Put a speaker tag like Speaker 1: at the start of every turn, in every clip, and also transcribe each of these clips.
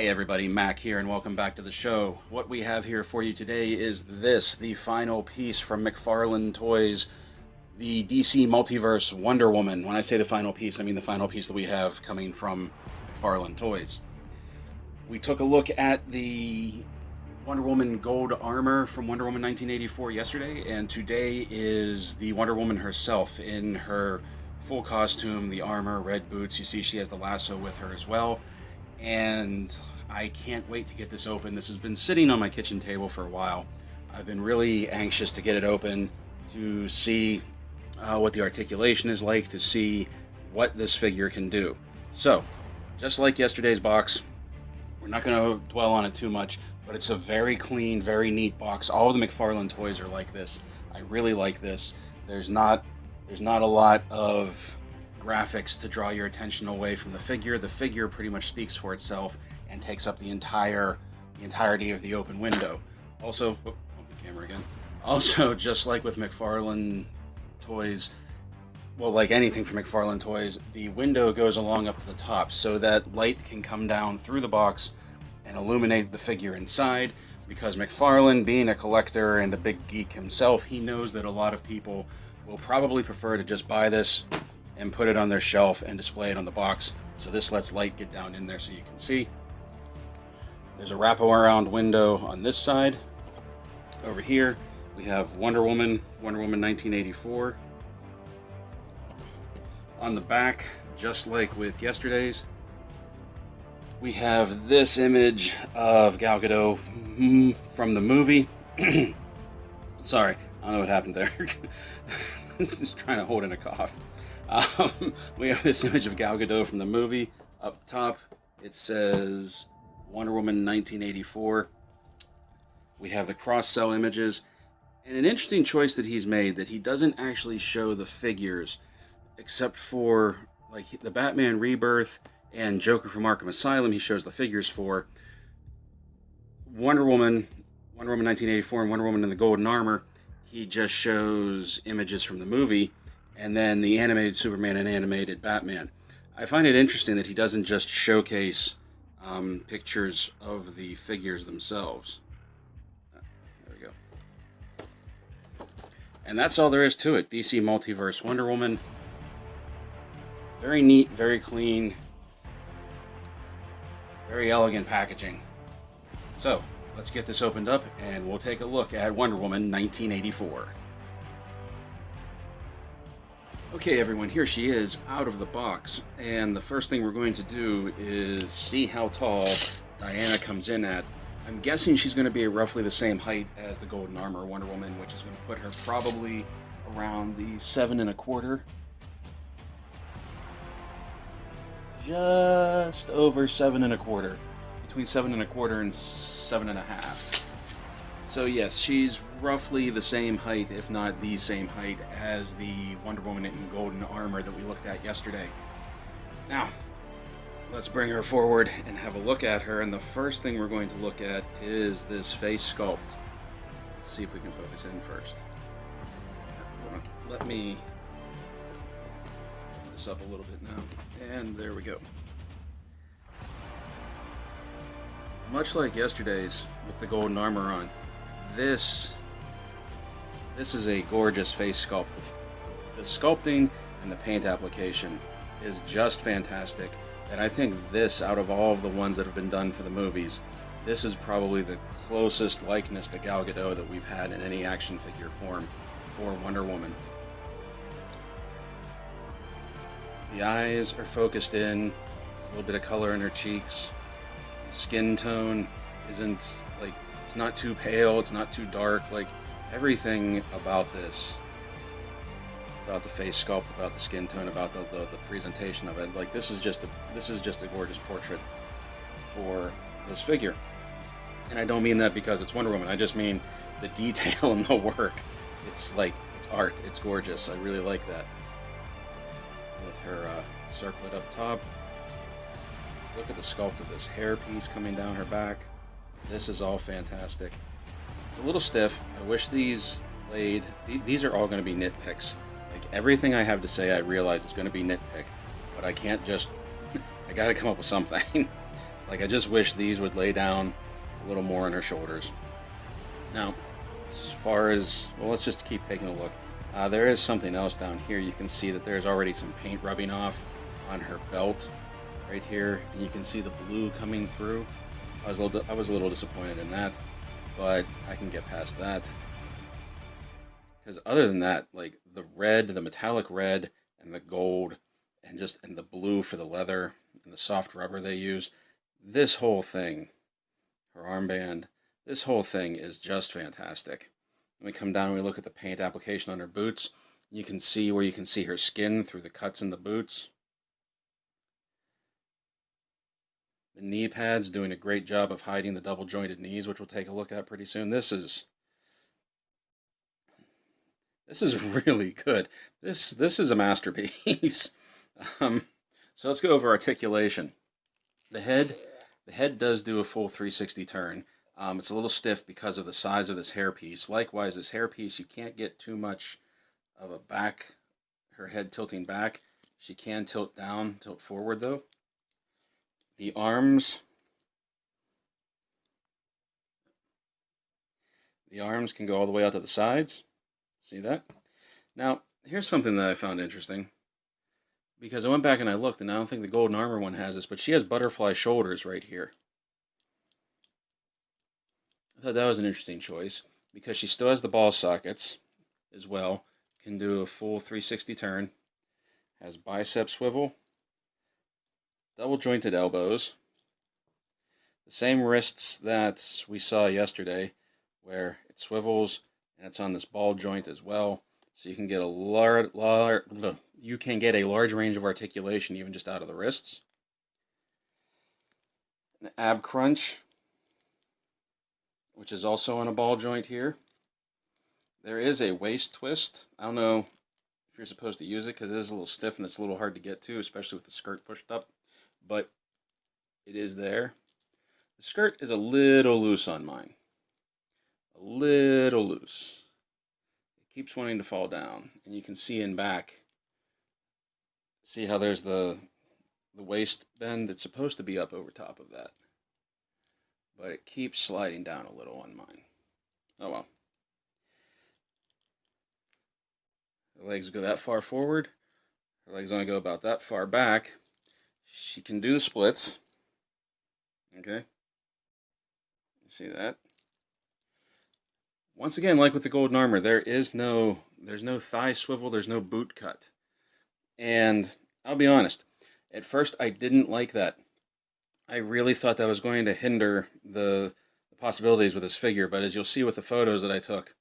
Speaker 1: Hey everybody, Mac here and welcome back to the show. What we have here for you today is this, the final piece from McFarlane Toys, the DC Multiverse Wonder Woman. When I say the final piece, I mean the final piece that we have coming from McFarlane Toys. We took a look at the Wonder Woman gold armor from Wonder Woman 1984 yesterday, and today is the Wonder Woman herself in her full costume, the armor, red boots. You see she has the lasso with her as well. And I can't wait to get this open. This has been sitting on my kitchen table for a while. I've been really anxious to get it open, to see what the articulation is like, to see what this figure can do. So, just like yesterday's box, we're not going to dwell on it too much, but it's a very clean, very neat box. All of the McFarlane toys are like this. I really like this. There's not a lot of graphics to draw your attention away from the figure. The figure pretty much speaks for itself and takes up the entirety of the open window. Also, the camera again. Also, just like with McFarlane Toys, well, like anything from McFarlane Toys, the window goes along up to the top so that light can come down through the box and illuminate the figure inside. Because McFarlane, being a collector and a big geek himself, he knows that a lot of people will probably prefer to just buy this and put it on their shelf and display it on the box. So this lets light get down in there so you can see. There's a wraparound window on this side. Over here, we have Wonder Woman 1984. On the back, just like with yesterday's, we have this image of Gal Gadot from the movie. Sorry, I don't know what happened there. Just trying to hold in a cough. We have this image of Gal Gadot from the movie. Up top, it says Wonder Woman 1984. We have the cross-cell images. And an interesting choice that he's made, that he doesn't actually show the figures, except for like the Batman Rebirth and Joker from Arkham Asylum, he shows the figures for. Wonder Woman 1984 and Wonder Woman in the Golden Armor, he just shows images from the movie. And then the animated Superman and animated Batman. I find it interesting that he doesn't just showcase pictures of the figures themselves. There we go. And that's all there is to it. DC Multiverse Wonder Woman. Very neat, very clean, very elegant packaging. So, let's get this opened up and we'll take a look at Wonder Woman 1984. Okay everyone, here she is out of the box, and the first thing we're going to do is see how tall Diana comes in at. I'm guessing she's going to be roughly the same height as the Golden Armor Wonder Woman, which is going to put her probably around the 7 1/4. Just over 7 1/4. Between 7 1/4 and 7 1/2. So yes, she's roughly the same height, if not the same height, as the Wonder Woman in Golden Armor that we looked at yesterday. Now, let's bring her forward and have a look at her, and the first thing we're going to look at is this face sculpt. Let's see if we can focus in first. Let me lift this up a little bit now, and there we go. Much like yesterday's with the Golden Armor on, this is a gorgeous face sculpt. The sculpting and the paint application is just fantastic. And I think this, out of all of the ones that have been done for the movies, this is probably the closest likeness to Gal Gadot that we've had in any action figure form for Wonder Woman. The eyes are focused in, a little bit of color in her cheeks. The skin tone isn't like, it's not too pale, it's not too dark. Like, everything about this, about the face sculpt, about the skin tone, about the presentation of it, like, this is just a gorgeous portrait for this figure. And I don't mean that because it's Wonder Woman. I just mean the detail and the work. It's like, it's art. It's gorgeous. I really like that. With her circlet up top. Look at the sculpt of this hairpiece coming down her back. This is all fantastic. It's a little stiff. I wish these laid... These are all going to be nitpicks. Like, everything I have to say I realize is going to be nitpick. But I can't just... I gotta come up with something. Like, I just wish these would lay down a little more on her shoulders. Now, as far as, well, let's just keep taking a look. There is something else down here. You can see that there's already some paint rubbing off on her belt right here, and you can see the blue coming through. I was a little disappointed in that, but I can get past that. Because other than that, like the red, the metallic red, and the gold, and the blue for the leather, and the soft rubber they use, this whole thing, her armband, this whole thing is just fantastic. When we come down and we look at the paint application on her boots, you can see where you can see her skin through the cuts in the boots. The knee pads doing a great job of hiding the double jointed knees, which we'll take a look at pretty soon. This is really good. This is a masterpiece. So let's go over articulation. The head does do a full 360 turn. It's a little stiff because of the size of this hairpiece. Likewise, this hairpiece, you can't get too much of a back, her head tilting back. She can tilt down, tilt forward though. The arms can go all the way out to the sides. See that? Now, here's something that I found interesting. Because I went back and I looked, and I don't think the Golden Armor one has this, but she has butterfly shoulders right here. I thought that was an interesting choice, because she still has the ball sockets as well. Can do a full 360 turn. Has bicep swivel. Double jointed elbows. The same wrists that we saw yesterday, where it swivels and it's on this ball joint as well. So you can get a large range of articulation even just out of the wrists. An ab crunch, which is also on a ball joint here. There is a waist twist. I don't know if you're supposed to use it because it is a little stiff and it's a little hard to get to, especially with the skirt pushed up. But it is there. The skirt is a little loose on mine. A little loose. It keeps wanting to fall down. And you can see in back, see how there's the waist bend? It's supposed to be up over top of that. But it keeps sliding down a little on mine. Oh well. The legs go that far forward. Her legs only go about that far back. She can do the splits. Okay. You see that? Once again, like with the Golden Armor, there's no thigh swivel, there's no boot cut. And I'll be honest, at first I didn't like that. I really thought that was going to hinder the possibilities with this figure, but as you'll see with the photos that I took,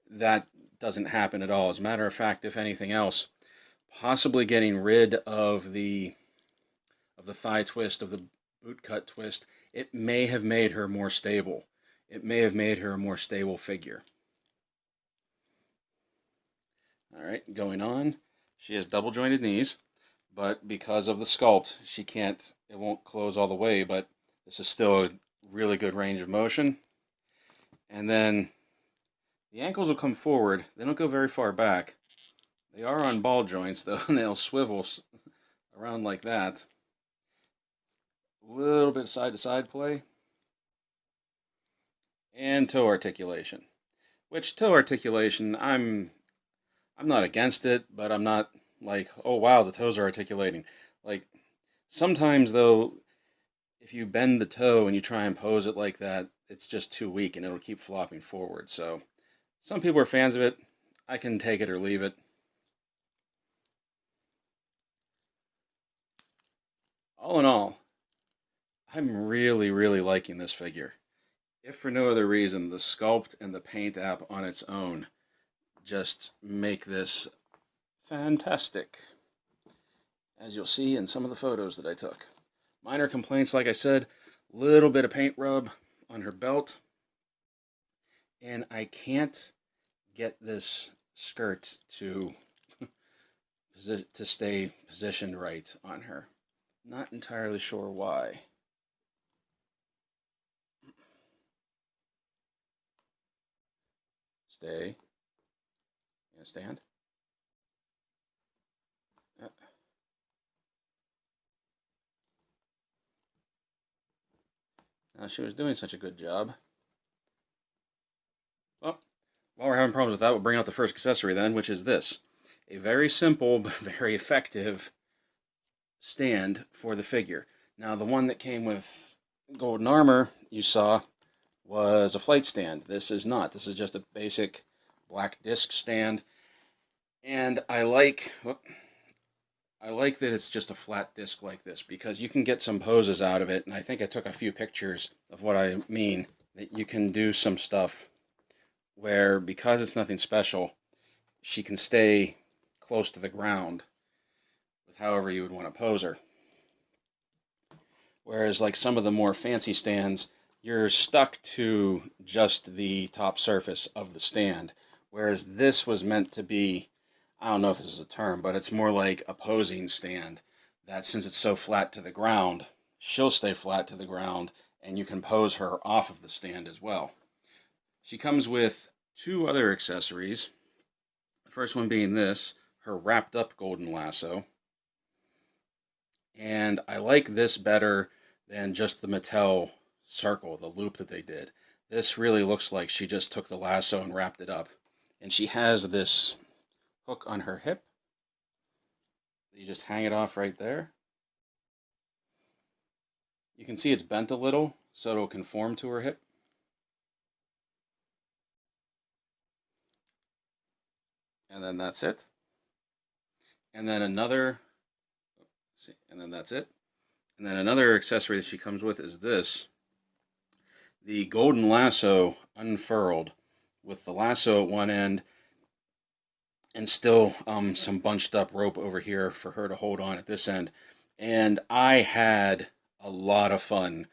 Speaker 1: that doesn't happen at all. As a matter of fact, if anything else, possibly getting rid of the thigh twist, of the boot cut twist, it may have made her more stable. It may have made her a more stable figure. Alright, going on. She has double jointed knees, but because of the sculpt, it won't close all the way, but this is still a really good range of motion. And then the ankles will come forward. They don't go very far back. They are on ball joints, though, and they'll swivel around like that. A little bit side-to-side play. And toe articulation. Which, toe articulation, I'm not against it, but I'm not like, oh wow, the toes are articulating. Like, sometimes, though, if you bend the toe and you try and pose it like that, it's just too weak and it'll keep flopping forward. So, some people are fans of it. I can take it or leave it. All in all, I'm really, really liking this figure. If for no other reason, the sculpt and the paint app on its own just make this fantastic, as you'll see in some of the photos that I took. Minor complaints, like I said, little bit of paint rub on her belt, and I can't get this skirt to stay positioned right on her. Not entirely sure why. Stay. You gonna stand? She was doing such a good job. Well, while we're having problems with that, we'll bring out the first accessory then, which is this. A very simple but very effective stand for the figure. Now, the one that came with golden armor you saw was a flight stand. This is not. This is just a basic black disc stand. And I like that it's just a flat disc like this, because you can get some poses out of it, and I think I took a few pictures of what I mean, that you can do some stuff where, because it's nothing special, she can stay close to the ground with however you would want to pose her. Whereas like some of the more fancy stands, you're stuck to just the top surface of the stand. Whereas this was meant to be, I don't know if this is a term, but it's more like a posing stand, that since it's so flat to the ground, she'll stay flat to the ground, and you can pose her off of the stand as well. She comes with two other accessories. The first one being this, her wrapped up golden lasso. And I like this better than just the Mattel circle, the loop that they did. This really looks like she just took the lasso and wrapped it up. And she has this hook on her hip. You just hang it off right there. You can see it's bent a little, so it'll conform to her hip. And then that's it. And then another, and then that's it. And then another accessory that she comes with is this. The golden lasso unfurled with the lasso at one end and still some bunched up rope over here for her to hold on at this end. And I had a lot of fun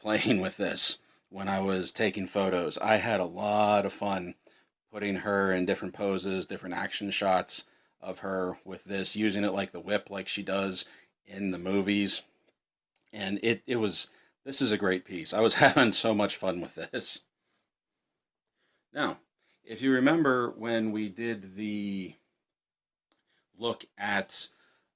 Speaker 1: playing with this when I was taking photos. I had a lot of fun putting her in different poses, different action shots of her with this, using it like the whip like she does in the movies. And this is a great piece. I was having so much fun with this. Now, if you remember when we did the look at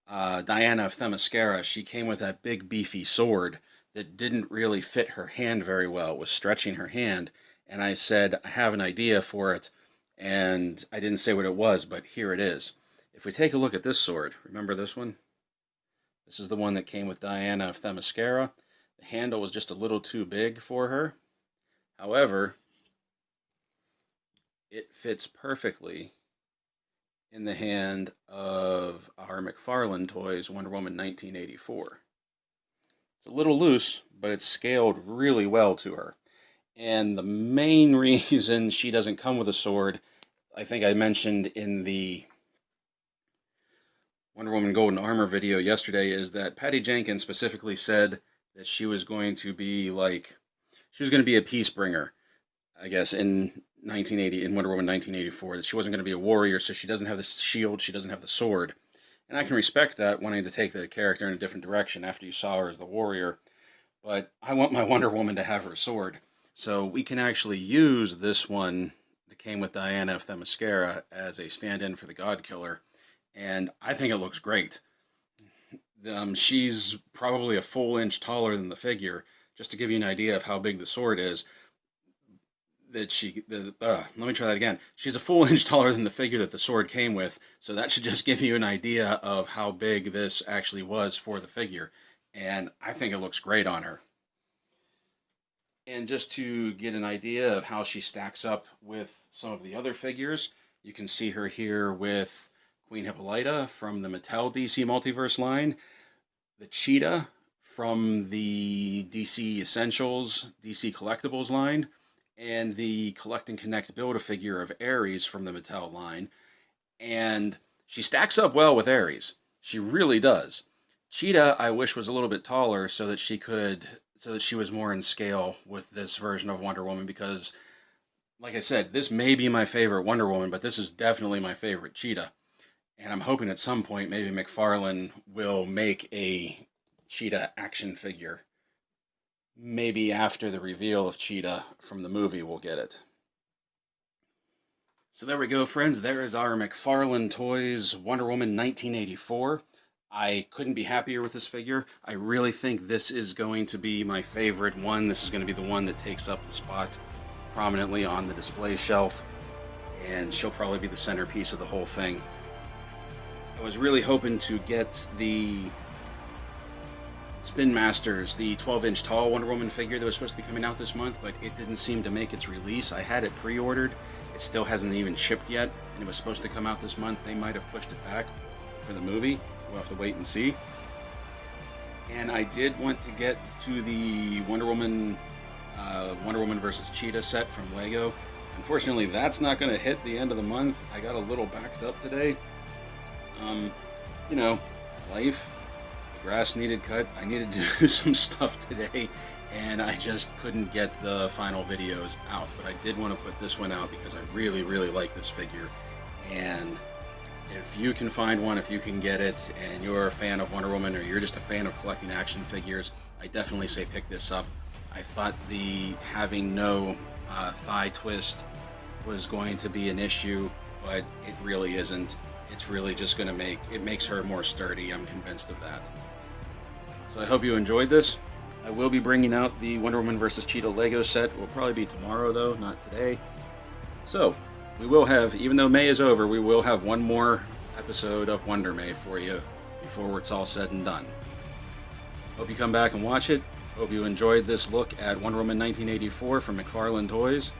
Speaker 1: Diana of Themyscira, she came with that big beefy sword that didn't really fit her hand very well. It was stretching her hand, and I said, I have an idea for it, and I didn't say what it was, but here it is. If we take a look at this sword, remember this one? This is the one that came with Diana of Themyscira. The handle was just a little too big for her. However, it fits perfectly in the hand of our McFarlane Toys Wonder Woman 1984. It's a little loose, but it's scaled really well to her. And the main reason she doesn't come with a sword, I think I mentioned in the Wonder Woman Golden Armor video yesterday, is that Patty Jenkins specifically said that she was going to be a peace bringer, I guess, in Wonder Woman 1984, that she wasn't going to be a warrior, so she doesn't have the shield, she doesn't have the sword. And I can respect that, wanting to take the character in a different direction after you saw her as the warrior, but I want my Wonder Woman to have her sword. So we can actually use this one that came with Diana of Themyscira as a stand-in for the God Killer, and I think it looks great. She's probably a full inch taller than the figure, just to give you an idea of how big the sword is. Let me try that again. She's a full inch taller than the figure that the sword came with, so that should just give you an idea of how big this actually was for the figure, and I think it looks great on her. And just to get an idea of how she stacks up with some of the other figures, you can see her here with Queen Hippolyta from the Mattel DC Multiverse line, the Cheetah from the DC Essentials, DC Collectibles line, and the Collect and Connect Build-A-Figure of Ares from the Mattel line. And she stacks up well with Ares. She really does. Cheetah, I wish, was a little bit taller so that she was more in scale with this version of Wonder Woman, because, like I said, this may be my favorite Wonder Woman, but this is definitely my favorite Cheetah. And I'm hoping at some point maybe McFarlane will make a Cheetah action figure. Maybe after the reveal of Cheetah from the movie we'll get it. So there we go, friends. There is our McFarlane Toys Wonder Woman 1984. I couldn't be happier with this figure. I really think this is going to be my favorite one. This is going to be the one that takes up the spot prominently on the display shelf, and she'll probably be the centerpiece of the whole thing. I was really hoping to get the Spin Masters, the 12-inch tall Wonder Woman figure that was supposed to be coming out this month, but it didn't seem to make its release. I had it pre-ordered. It still hasn't even shipped yet, and it was supposed to come out this month. They might have pushed it back for the movie. We'll have to wait and see. And I did want to get to the Wonder Woman versus Cheetah set from Lego. Unfortunately, that's not going to hit the end of the month. I got a little backed up today. You know, life. The grass needed cut. I needed to do some stuff today, and I just couldn't get the final videos out. But I did want to put this one out because I really, really like this figure. And if you can find one, if you can get it, and you're a fan of Wonder Woman, or you're just a fan of collecting action figures, I definitely say pick this up. I thought the having no thigh twist was going to be an issue, but it really isn't. It's really just going to makes her more sturdy. I'm convinced of that. So I hope you enjoyed this. I will be bringing out the Wonder Woman vs. Cheetah Lego set. It will probably be tomorrow, though, not today. So we will have, even though May is over, we will have one more episode of Wonder May for you before it's all said and done. Hope you come back and watch it. Hope you enjoyed this look at Wonder Woman 1984 from McFarlane Toys.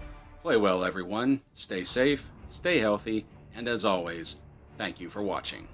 Speaker 1: Play well, everyone. Stay safe, stay healthy, and as always, thank you for watching.